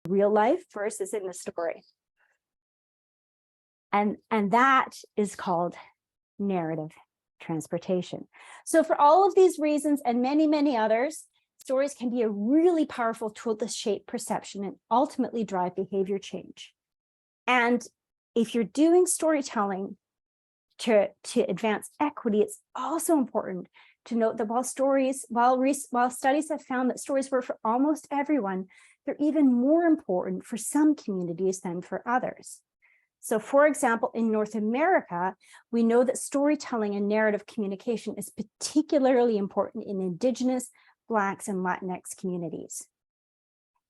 real life versus in the story. And that is called narrative transportation. So for all of these reasons and many, many others, stories can be a really powerful tool to shape perception and ultimately drive behavior change. And if you're doing storytelling to advance equity, it's also important to note that while studies have found that stories work for almost everyone, they're even more important for some communities than for others. So for example, in North America, we know that storytelling and narrative communication is particularly important in Indigenous, Blacks, and Latinx communities.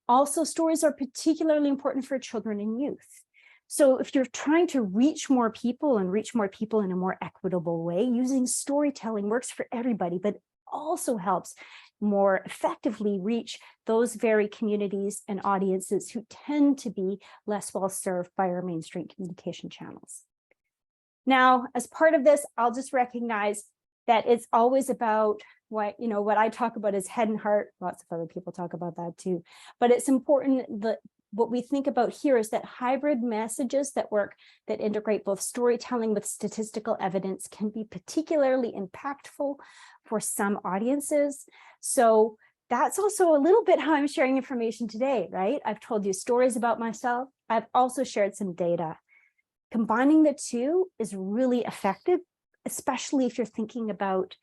Also, stories are particularly important for children and youth. So if you're trying to reach more people and reach more people in a more equitable way, using storytelling works for everybody, but also helps more effectively reach those very communities and audiences who tend to be less well served by our mainstream communication channels. Now, as part of this, I'll just recognize that it's always about what I talk about is head and heart. Lots of other people talk about that too, but it's important that what we think about here is that hybrid messages that work, that integrate both storytelling with statistical evidence, can be particularly impactful for some audiences. So that's also a little bit how I'm sharing information today, right? I've told you stories about myself. I've also shared some data. Combining the two is really effective, especially if you're thinking about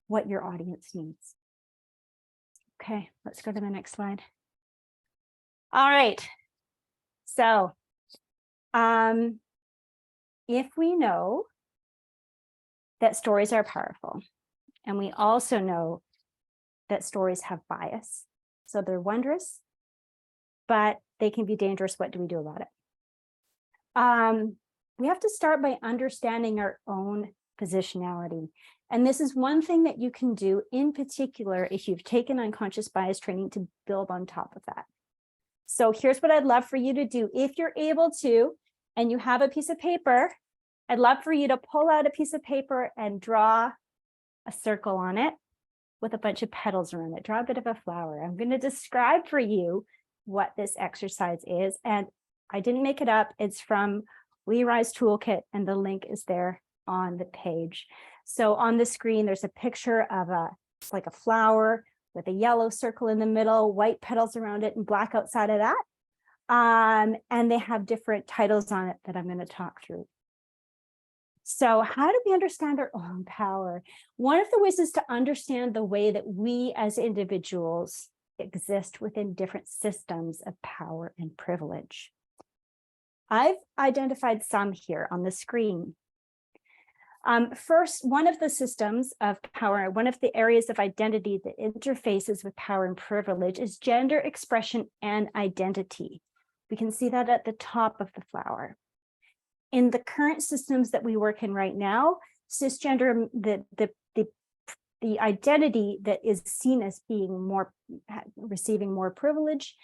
what your audience needs. Okay, let's go to the next slide. All right. So, if we know that stories are powerful, and we also know that stories have bias, so they're wondrous, but they can be dangerous, what do we do about it? We have to start by understanding our own positionality. And this is one thing that you can do in particular if you've taken unconscious bias training to build on top of that. So here's what I'd love for you to do. If you're able to, and you have a piece of paper, I'd love for you to pull out a piece of paper and draw a circle on it with a bunch of petals around it. Draw a bit of a flower. I'm going to describe for you what this exercise is. And I didn't make it up. It's from We Rise Toolkit, and the link is there on the page. So on the screen, there's a picture of it's like a flower with a yellow circle in the middle, white petals around it, and black outside of that. And they have different titles on it that I'm going to talk through. So how do we understand our own power? One of the ways is to understand the way that we as individuals exist within different systems of power and privilege. I've identified some here on the screen. First, one of the systems of power, one of the areas of identity that interfaces with power and privilege is gender expression and identity. We can see that at the top of the flower. In the current systems that we work in right now, cisgender, the identity that is seen as being more, receiving more privilege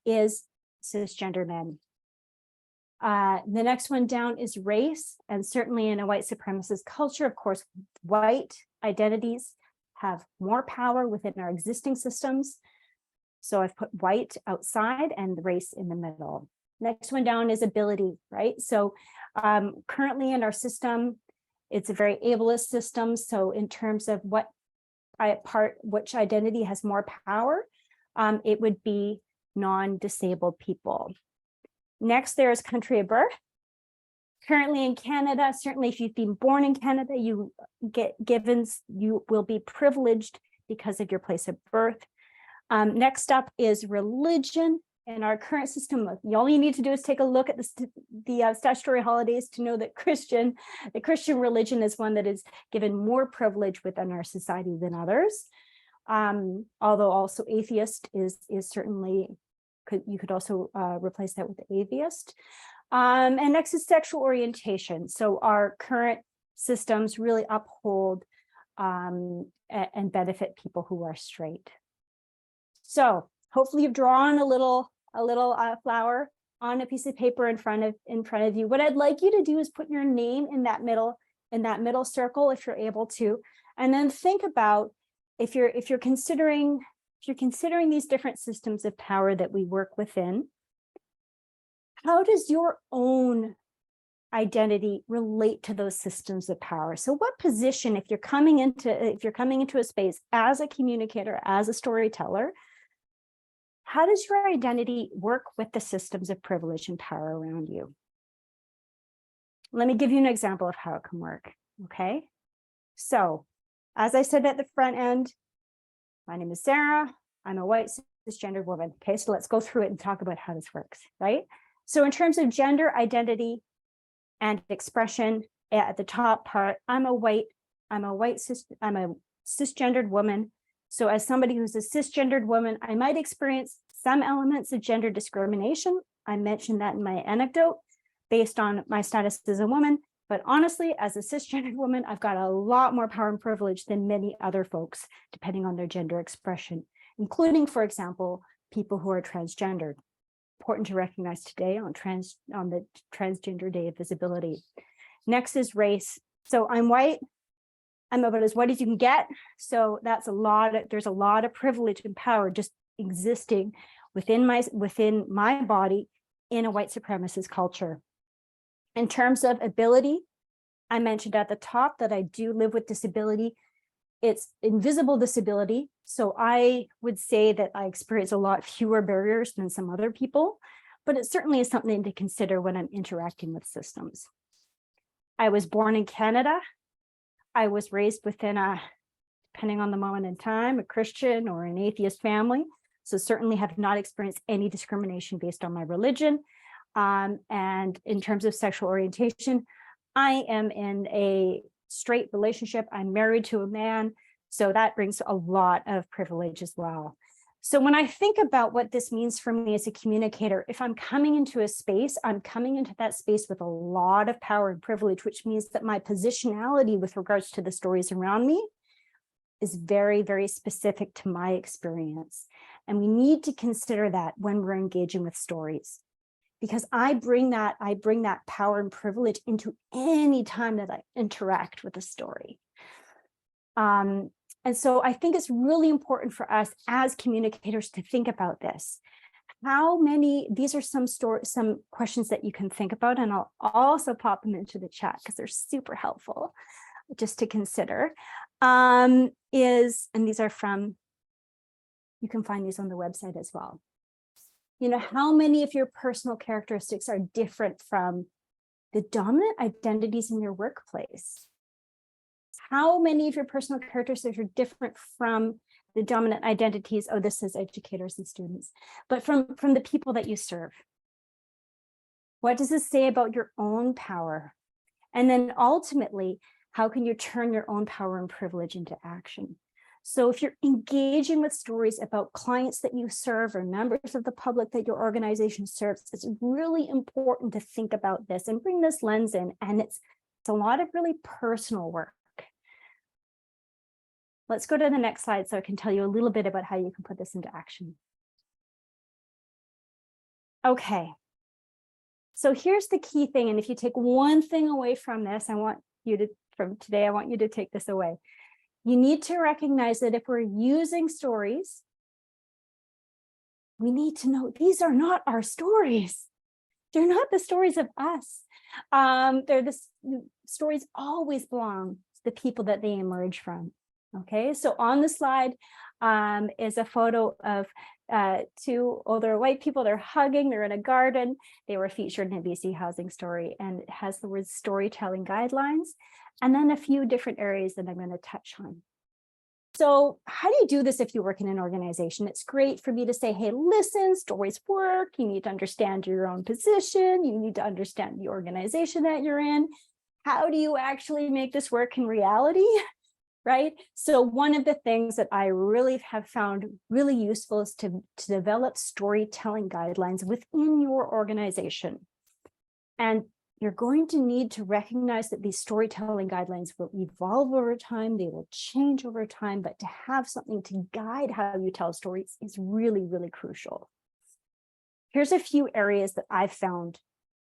is cisgender men. The next one down is race, and certainly in a white supremacist culture, of course, white identities have more power within our existing systems. So I've put white outside and race in the middle. Next one down is ability, right? So currently in our system, it's a very ableist system. So in terms of which identity has more power, it would be non-disabled people. Next, there is country of birth. Currently in Canada, certainly if you've been born in Canada, you will be privileged because of your place of birth. Next up is religion. In our current system, all you need to do is take a look at the statutory holidays to know that the Christian religion is one that is given more privilege within our society than others. Although also atheist is certainly, you could also replace that with atheist. And next is sexual orientation. So our current systems really uphold and benefit people who are straight. So hopefully you've drawn a little flower on a piece of paper in front of you. What I'd like you to do is put your name in that middle circle if you're able to, and then think about if you're considering if you're considering these different systems of power that we work within, how does your own identity relate to those systems of power? So what position, if you're coming into a space as a communicator, as a storyteller, how does your identity work with the systems of privilege and power around you? Let me give you an example of how it can work, okay? So, as I said at the front end, my name is Sarah. I'm a white cisgendered woman. Okay, so let's go through it and talk about how this works, right? So in terms of gender identity and expression, at the top part, I'm a cisgendered woman. So as somebody who's a cisgendered woman, I might experience some elements of gender discrimination. I mentioned that in my anecdote based on my status as a woman. But honestly, as a cisgendered woman, I've got a lot more power and privilege than many other folks, depending on their gender expression, including, for example, people who are transgendered. Important to recognize today on the Transgender Day of Visibility. Next is race. So I'm white. I'm about as white as you can get. So there's a lot of privilege and power just existing within my body in a white supremacist culture. In terms of ability, I mentioned at the top that I do live with disability. It's invisible disability. So I would say that I experience a lot fewer barriers than some other people, but it certainly is something to consider when I'm interacting with systems. I was born in Canada. I was raised within depending on the moment in time, a Christian or an atheist family. So certainly have not experienced any discrimination based on my religion. And in terms of sexual orientation, I am in a straight relationship. I'm married to a man. So that brings a lot of privilege as well. So when I think about what this means for me as a communicator, if I'm coming into a space, I'm coming into that space with a lot of power and privilege, which means that my positionality with regards to the stories around me is very, very specific to my experience. And we need to consider that when we're engaging with stories, because I bring that power and privilege into any time that I interact with a story. And so I think it's really important for us as communicators to think about this. These are some questions that you can think about, and I'll also pop them into the chat because they're super helpful just to consider. And these are you can find these on the website as well. You know, how many of your personal characteristics are different from the dominant identities in your workplace? How many of your personal characteristics are different from the dominant identities? Oh, this is educators and students, but from the people that you serve. What does this say about your own power? And then ultimately, how can you turn your own power and privilege into action? So if you're engaging with stories about clients that you serve or members of the public that your organization serves, it's really important to think about this and bring this lens in. And it's a lot of really personal work. Let's go to the next slide so I can tell you a little bit about how you can put this into action. Okay, so here's the key thing. And if you take one thing away from this, from today, I want you to take this away. You need to recognize that if we're using stories, we need to know these are not our stories. They're not the stories of us. They're the stories always belong to the people that they emerge from. Okay, so on the slide is a photo of two older white people. They're hugging, they're in a garden. They were featured in a BC Housing Story, and it has the words storytelling guidelines, and then a few different areas that I'm going to touch on. So how do you do this if you work in an organization? It's great for me to say, hey, listen, stories work. You need to understand your own position. You need to understand the organization that you're in. How do you actually make this work in reality? Right? So one of the things that I really have found really useful is to develop storytelling guidelines within your organization. And you're going to need to recognize that these storytelling guidelines will evolve over time, they will change over time, but to have something to guide how you tell stories is really, really crucial. Here's a few areas that I've found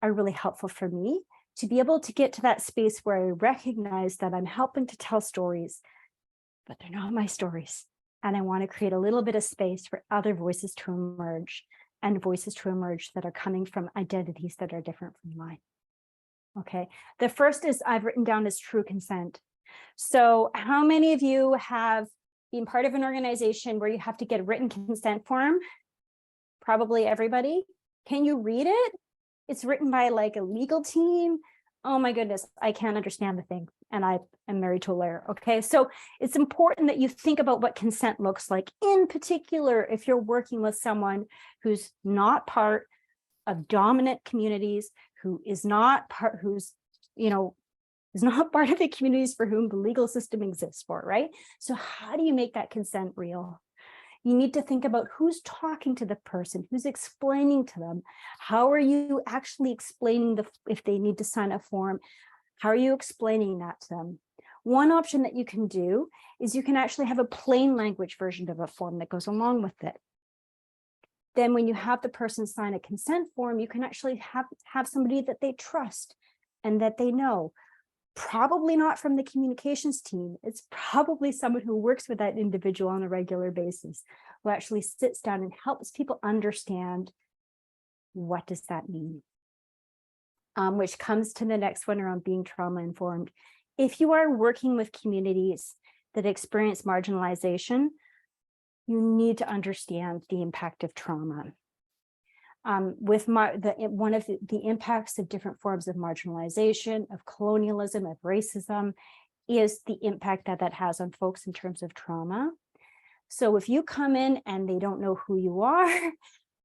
are really helpful for me to be able to get to that space where I recognize that I'm helping to tell stories, but they're not my stories. And I want to create a little bit of space for other voices to emerge, and voices to emerge that are coming from identities that are different from mine. Okay, the first is I've written down as true consent. So how many of you have been part of an organization where you have to get a written consent form? Probably everybody. Can you read it? It's written by like a legal team. Oh my goodness, I can't understand the thing. And I am married to a lawyer. Okay, so it's important that you think about what consent looks like. In particular, if you're working with someone who's not part of dominant communities, who is not part, who's, is not part of the communities for whom the legal system exists for, right? So how do you make that consent real? You need to think about who's talking to the person, who's explaining to them. How are you actually explaining if they need to sign a form? How are you explaining that to them? One option that you can do is you can actually have a plain language version of a form that goes along with it. Then when you have the person sign a consent form, you can actually have somebody that they trust and that they know. Probably not from the communications team. It's probably someone who works with that individual on a regular basis, who actually sits down and helps people understand what does that mean. Which comes to the next one around being trauma informed. If you are working with communities that experience marginalization, you need to understand the impact of trauma. One of the impacts of different forms of marginalization, of colonialism, of racism, is the impact that has on folks in terms of trauma. So if you come in and they don't know who you are,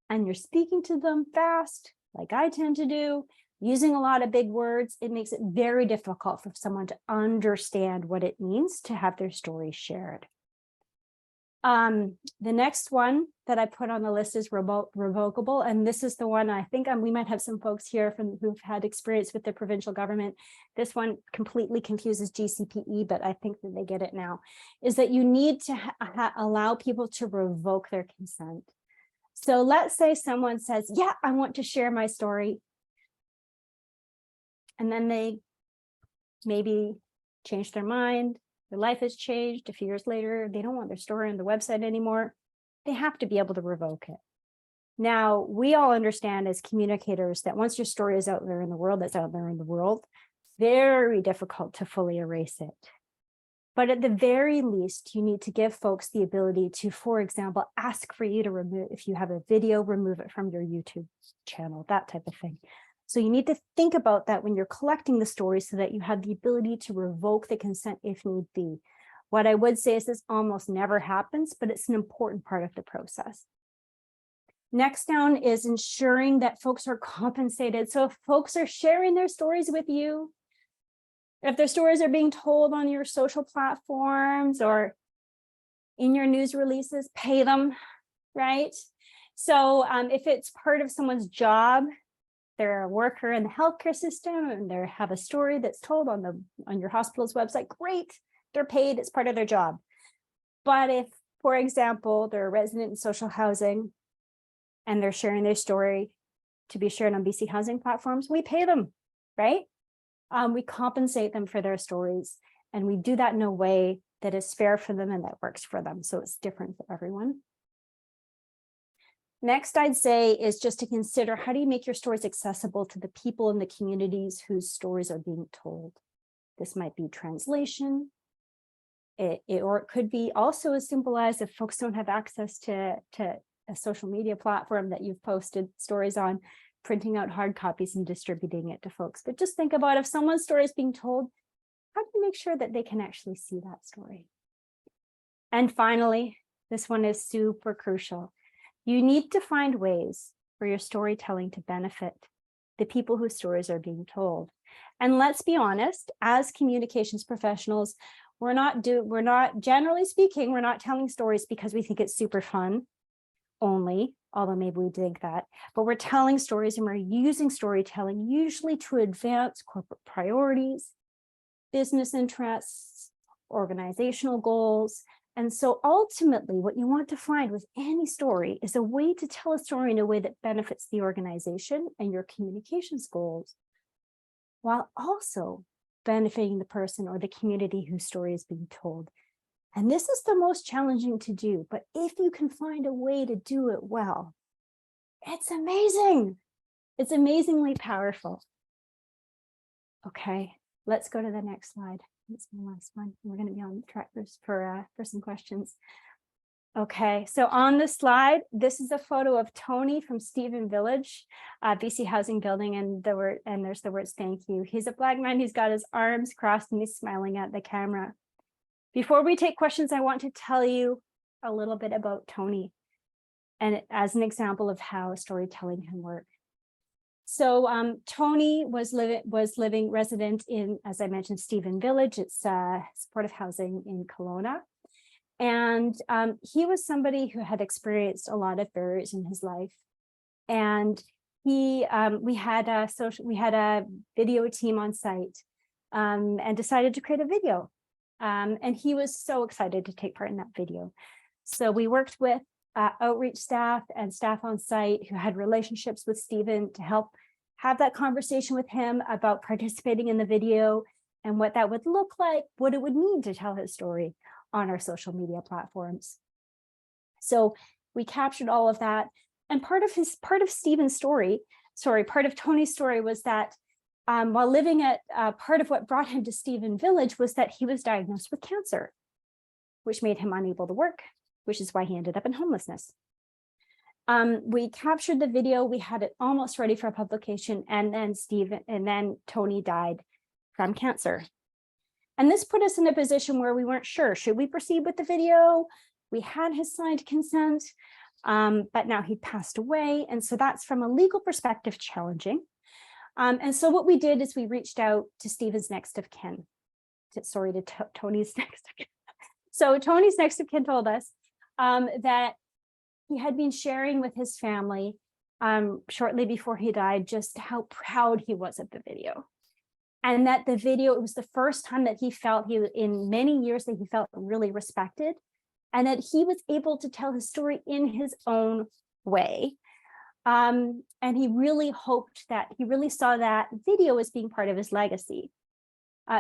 and you're speaking to them fast, like I tend to do, using a lot of big words, it makes it very difficult for someone to understand what it means to have their story shared. The next one that I put on the list is revocable. And this is the one I think we might have some folks here who've had experience with the provincial government. This one completely confuses GCPE, but I think that they get it now, is that you need to allow people to revoke their consent. So let's say someone says, yeah, I want to share my story. And then they maybe change their mind. Their life has changed. A few years later, they don't want their story on the website anymore. They have to be able to revoke it. Now, we all understand as communicators that once your story is out there in the world, it's out there in the world, very difficult to fully erase it. But at the very least, you need to give folks the ability to, for example, ask for you to remove, if you have a video, remove it from your YouTube channel, that type of thing. So you need to think about that when you're collecting the stories so that you have the ability to revoke the consent if need be. What I would say is this almost never happens, but it's an important part of the process. Next down is ensuring that folks are compensated. So if folks are sharing their stories with you, if their stories are being told on your social platforms or in your news releases, pay them, right? So if it's part of someone's job, they're a worker in the healthcare system and they have a story that's told on your hospital's website, great, they're paid, it's part of their job. But if, for example, they're a resident in social housing and they're sharing their story to be shared on BC housing platforms, we pay them, right? We compensate them for their stories, and we do that in a way that is fair for them and that works for them. So it's different for everyone. Next, I'd say is just to consider, how do you make your stories accessible to the people in the communities whose stories are being told? This might be translation, or it could be also as simple as if folks don't have access to a social media platform that you've posted stories on, printing out hard copies and distributing it to folks. But just think about if someone's story is being told, how do you make sure that they can actually see that story? And finally, this one is super crucial. You need to find ways for your storytelling to benefit the people whose stories are being told. And let's be honest, as communications professionals, we're not generally speaking, we're not telling stories because we think it's super fun only, although maybe we think that, but we're telling stories and we're using storytelling usually to advance corporate priorities, business interests, organizational goals. And so ultimately, what you want to find with any story is a way to tell a story in a way that benefits the organization and your communications goals, while also benefiting the person or the community whose story is being told. And this is the most challenging to do, but if you can find a way to do it well, it's amazing. It's amazingly powerful. Okay, let's go to the next slide. That's my last one. We're going to be on track for some questions. Okay, so on the slide, this is a photo of Tony from Stephen Village, BC Housing Building, and there's the words "thank you." He's a Black man. He's got his arms crossed and he's smiling at the camera. Before we take questions, I want to tell you a little bit about Tony, and as an example of how storytelling can work. So Tony was living resident in, as I mentioned, Stephen Village. It's supportive housing in Kelowna. And he was somebody who had experienced a lot of barriers in his life. And we had a video team on site and decided to create a video. And he was so excited to take part in that video. So we worked with outreach staff and staff on site who had relationships with Stephen to help have that conversation with him about participating in the video and what that would look like, what it would mean to tell his story on our social media platforms. So we captured all of that. And part of Tony's story was that while living at part of what brought him to Stephen Village was that he was diagnosed with cancer, which made him unable to work, which is why he ended up in homelessness. We captured the video, we had it almost ready for publication, and then Tony died from cancer. And this put us in a position where we weren't sure, should we proceed with the video? We had his signed consent, but now he passed away. And so that's, from a legal perspective, challenging. And so what we did is we reached out to Stephen's next of kin, Tony's next of kin. So Tony's next of kin told us that he had been sharing with his family shortly before he died just how proud he was of the video. And that the video, it was the first time that he felt, in many years, that he felt really respected, and that he was able to tell his story in his own way. And he really saw that video as being part of his legacy.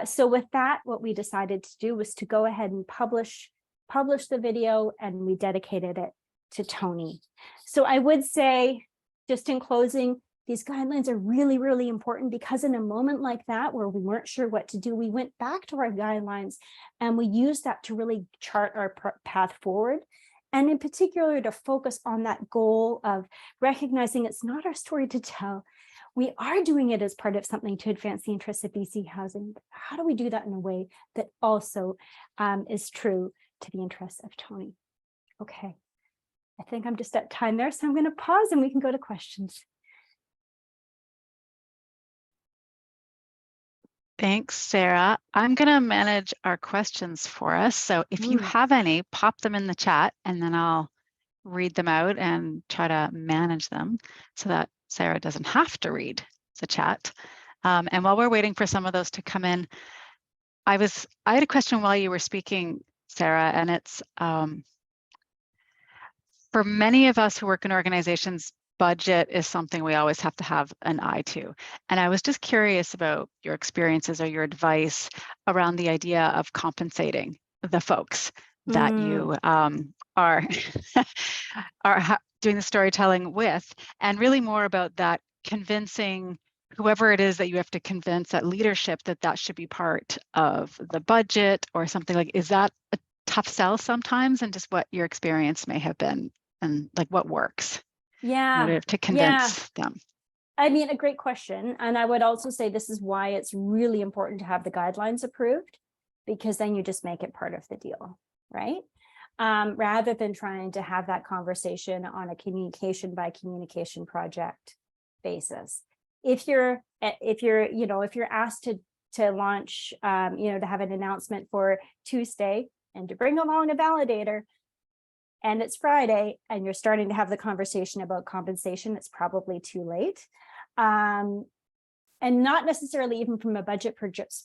So with that, what we decided to do was to go ahead and publish the video, and we dedicated it to Tony. So I would say, just in closing, these guidelines are really, really important, because in a moment like that where we weren't sure what to do, we went back to our guidelines and we used that to really chart our path forward. And in particular, to focus on that goal of recognizing it's not our story to tell. We are doing it as part of something to advance the interests of BC housing. But how do we do that in a way that also is true to the interests of Tony? Okay, I think I'm just at time there, so I'm going to pause and we can go to questions. Thanks, Sarah. I'm going to manage our questions for us. So if you have any, pop them in the chat, and then I'll read them out and try to manage them so that Sarah doesn't have to read the chat. And while we're waiting for some of those to come in, I had a question while you were speaking, Sarah, and it's for many of us who work in organizations, budget is something we always have to have an eye to. And I was just curious about your experiences or your advice around the idea of compensating the folks that you are doing the storytelling with, and really more about that, convincing whoever it is that you have to convince at leadership that should be part of the budget or something. Like, is that a tough sell sometimes, and just what your experience may have been, and like what works in order to convince them? I mean, a great question. And I would also say this is why it's really important to have the guidelines approved, because then you just make it part of the deal, right? Rather than trying to have that conversation on a communication by communication project basis. If you're asked to launch, to have an announcement for Tuesday and to bring along a validator, and it's Friday, and you're starting to have the conversation about compensation, it's probably too late. And not necessarily even from a budget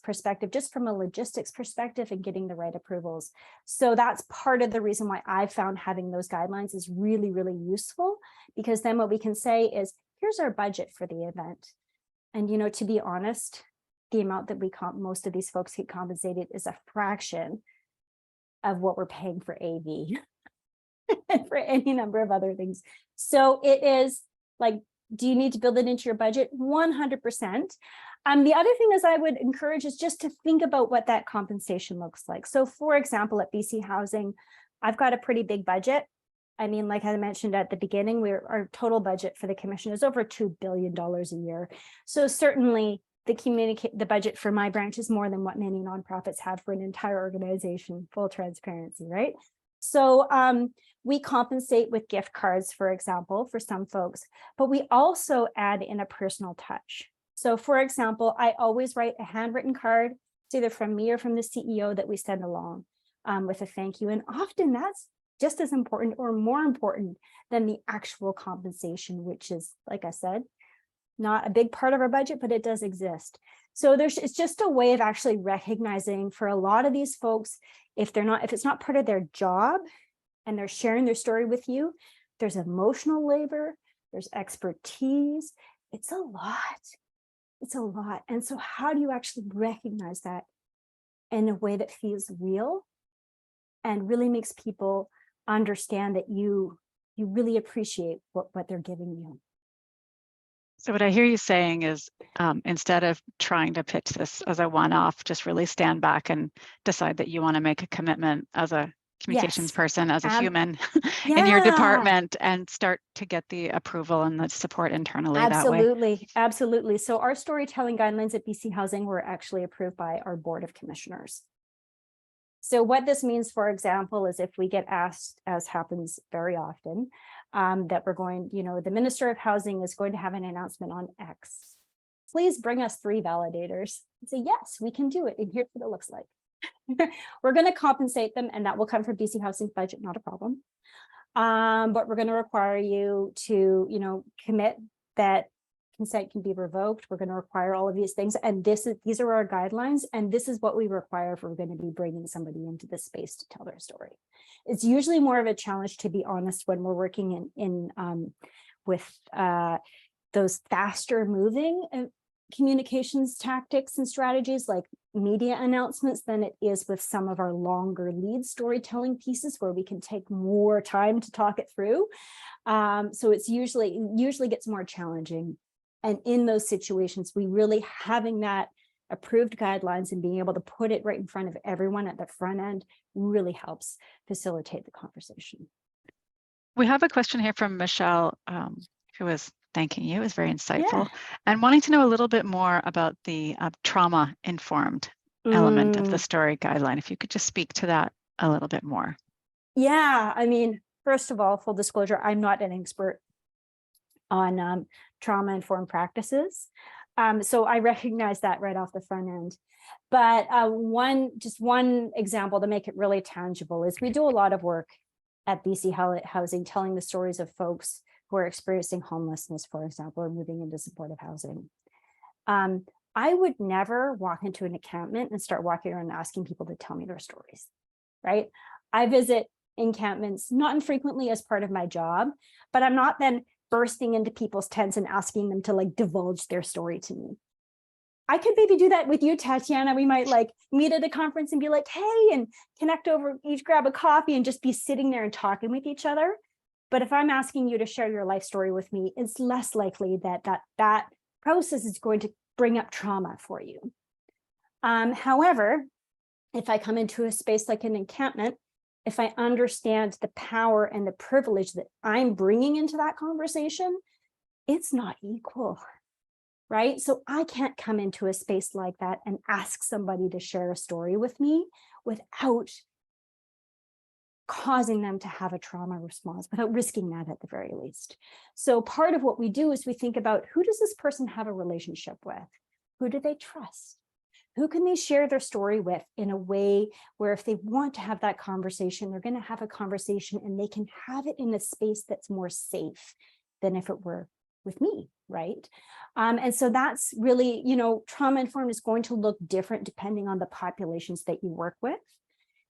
perspective, just from a logistics perspective and getting the right approvals. So that's part of the reason why I found having those guidelines is really, really useful, because then what we can say is, here's our budget for the event. And, to be honest, the amount that most of these folks get compensated is a fraction of what we're paying for AV and for any number of other things. So it is like, do you need to build it into your budget? 100%. The other thing is I would encourage is just to think about what that compensation looks like. So for example, at BC Housing, I've got a pretty big budget. I mean, like I mentioned at the beginning, our total budget for the commission is over $2 billion a year. So certainly the budget for my branch is more than what many nonprofits have for an entire organization, full transparency, right? So we compensate with gift cards, for example, for some folks, but we also add in a personal touch. So for example, I always write a handwritten card, it's either from me or from the CEO that we send along with a thank you. And often that's just as important or more important than the actual compensation, which is, like I said, not a big part of our budget, but it does exist. So it's just a way of actually recognizing for a lot of these folks, if it's not part of their job and they're sharing their story with you, there's emotional labor, there's expertise. It's a lot. It's a lot. And so how do you actually recognize that in a way that feels real and really makes people understand that you really appreciate what they're giving you? So what I hear you saying is instead of trying to pitch this as a one-off, just really stand back and decide that you want to make a commitment as a communications person, as a human in your department, and start to get the approval and the support internally that way. Absolutely. So our storytelling guidelines at BC Housing were actually approved by our Board of Commissioners. So what this means, for example, is if we get asked, as happens very often, that we're going, the Minister of Housing is going to have an announcement on X. Please bring us 3 validators. And say, yes, we can do it. And here's what it looks like. We're going to compensate them, and that will come from BC Housing's budget, not a problem. But we're going to require you to, commit that consent can be revoked. We're going to require all of these things. And these are our guidelines. And this is what we require if we're going to be bringing somebody into this space to tell their story. It's usually more of a challenge, to be honest, when we're working with those faster moving communications tactics and strategies like media announcements than it is with some of our longer lead storytelling pieces where we can take more time to talk it through. So it's usually gets more challenging. And in those situations, we really having that approved guidelines and being able to put it right in front of everyone at the front end really helps facilitate the conversation. We have a question here from Michelle, who is thanking you. It was very insightful, and wanting to know a little bit more about the trauma-informed element of the story guideline. If you could just speak to that a little bit more. Yeah, I mean, first of all, full disclosure, I'm not an expert on trauma-informed practices. So I recognize that right off the front end. But one example to make it really tangible is we do a lot of work at BC Housing telling the stories of folks who are experiencing homelessness, for example, or moving into supportive housing. I would never walk into an encampment and start walking around asking people to tell me their stories, right? I visit encampments not infrequently as part of my job, but I'm not then bursting into people's tents and asking them to divulge their story to me. I could maybe do that with you, Tatiana. We might meet at a conference and be like, hey, and connect over, each grab a coffee and just be sitting there and talking with each other. But if I'm asking you to share your life story with me, it's less likely that process is going to bring up trauma for you. However, if I come into a space like an encampment, if I understand the power and the privilege that I'm bringing into that conversation, it's not equal, right? So I can't come into a space like that and ask somebody to share a story with me without causing them to have a trauma response, without risking that at the very least. So part of what we do is we think about, who does this person have a relationship with? Who do they trust? Who can they share their story with in a way where if they want to have that conversation, they're going to have a conversation and they can have it in a space that's more safe than if it were with me, right? And so that's really, trauma-informed is going to look different depending on the populations that you work with.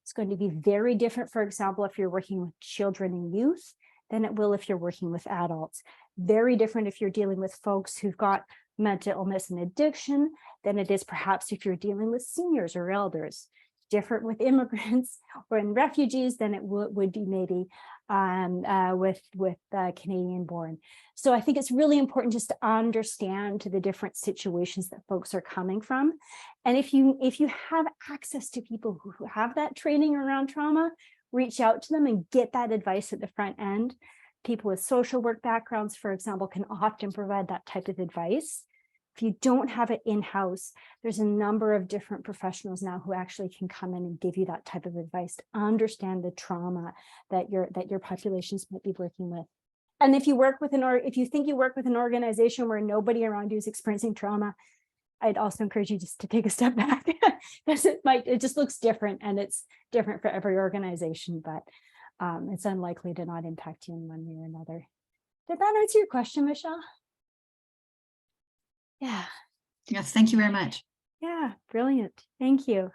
It's going to be very different, for example, if you're working with children and youth than it will if you're working with adults. Very different if you're dealing with folks who've got mental illness and addiction than it is perhaps if you're dealing with seniors or elders. different with immigrants or in refugees than it would be maybe with Canadian born. So I think it's really important just to understand the different situations that folks are coming from. And if you have access to people who have that training around trauma, reach out to them and get that advice at the front end. People with social work backgrounds, for example, can often provide that type of advice. If you don't have it in-house, there's a number of different professionals now who actually can come in and give you that type of advice to understand the trauma that your populations might be working with. And if you work with if you think you work with an organization where nobody around you is experiencing trauma, I'd also encourage you just to take a step back because it just looks different, and it's different for every organization, but it's unlikely to not impact you in one way or another. Did that answer your question, Michelle? Yeah. Yes, thank you very much. Yeah, brilliant. Thank you.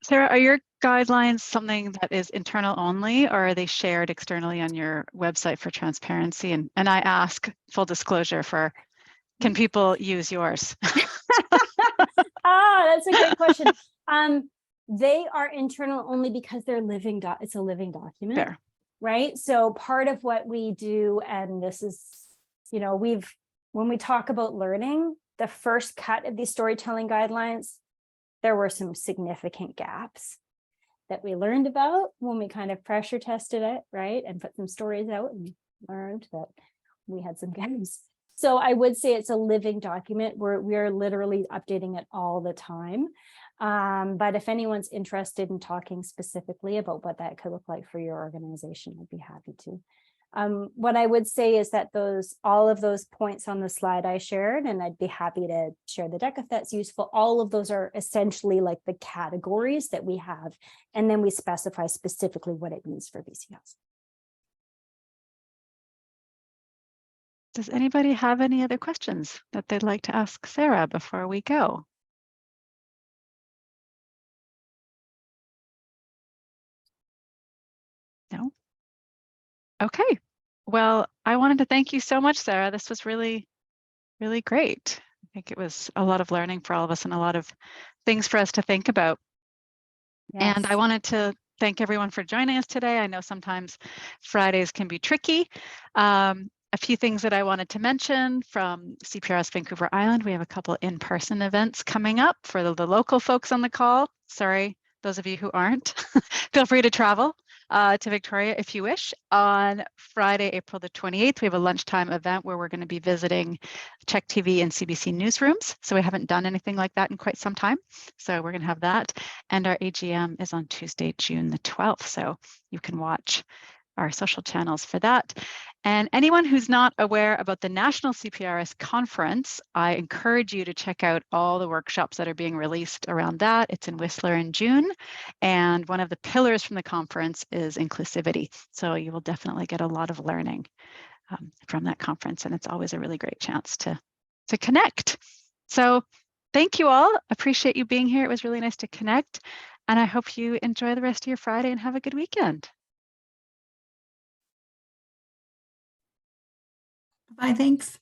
Sarah, are your guidelines something that is internal only, or are they shared externally on your website for transparency? And I ask, full disclosure, for can people use yours? That's a great question. They are internal only because they're living. It's a living document. Fair. Right. So part of what we do, and this is, when we talk about learning, the first cut of these storytelling guidelines, there were some significant gaps that we learned about when we kind of pressure tested it, right, and put some stories out and learned that we had some gaps. So I would say it's a living document where we are literally updating it all the time. But if anyone's interested in talking specifically about what that could look like for your organization, I'd be happy to. What I would say is that all of those points on the slide I shared, and I'd be happy to share the deck if that's useful, all of those are essentially like the categories that we have, and then we specify specifically what it means for BCS. Does anybody have any other questions that they'd like to ask Sarah before we go? No? Okay. Well, I wanted to thank you so much, Sarah. This was really, really great. I think it was a lot of learning for all of us and a lot of things for us to think about. Yes. And I wanted to thank everyone for joining us today. I know sometimes Fridays can be tricky. A few things that I wanted to mention from CPRS Vancouver Island. We have a couple in-person events coming up for the local folks on the call. Sorry, those of you who aren't, feel free to travel to Victoria if you wish. On Friday, April the 28th, we have a lunchtime event where we're going to be visiting Czech TV and CBC newsrooms. So we haven't done anything like that in quite some time. So we're going to have that. And our AGM is on Tuesday, June the 12th. So you can watch our social channels for that. And anyone who's not aware about the National CPRS Conference, I encourage you to check out all the workshops that are being released around that. It's in Whistler in June. And one of the pillars from the conference is inclusivity. So you will definitely get a lot of learning from that conference. And it's always a really great chance to connect. So thank you all. Appreciate you being here. It was really nice to connect. And I hope you enjoy the rest of your Friday and have a good weekend. Bye, thanks.